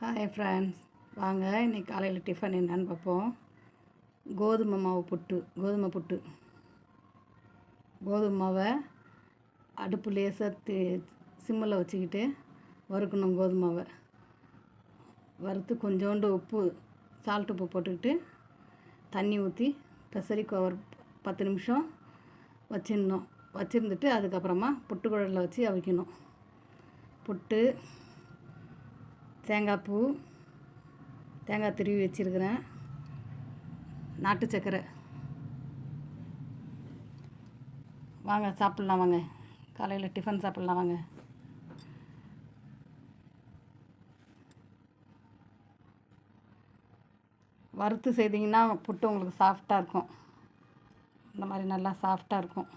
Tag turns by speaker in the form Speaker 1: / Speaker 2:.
Speaker 1: Hi friends, வாங்க இன்றைக்கி காலையில் டிஃபன் என்னன்னு பார்ப்போம். கோதுமை மாவு புட்டு. கோதுமை மாவை அடுப்பு லேசாக சிம்மில் வச்சுக்கிட்டு வறுக்கணும். கோதுமை மாவை வறுத்து கொஞ்சோண்டு சால்ட் உப்பு போட்டுக்கிட்டு தண்ணி ஊற்றி பெசரி ஒரு 10 நிமிஷம் வச்சுருந்துட்டு அதுக்கப்புறமா புட்டு குழலில் வச்சு அவிக்கணும். புட்டு, தேங்காய் திருவி வச்சுருக்கிறேன், நாட்டு சர்க்கரை. வாங்க சாப்பிட்லாம். வாங்க காலையில் டிஃபன் சாப்பிட்லாம். வாங்க. வறுத்து செய்திங்கன்னா புட்டு உங்களுக்கு சாஃப்டாக இருக்கும். இந்த மாதிரி நல்லா சாஃப்டாக இருக்கும்.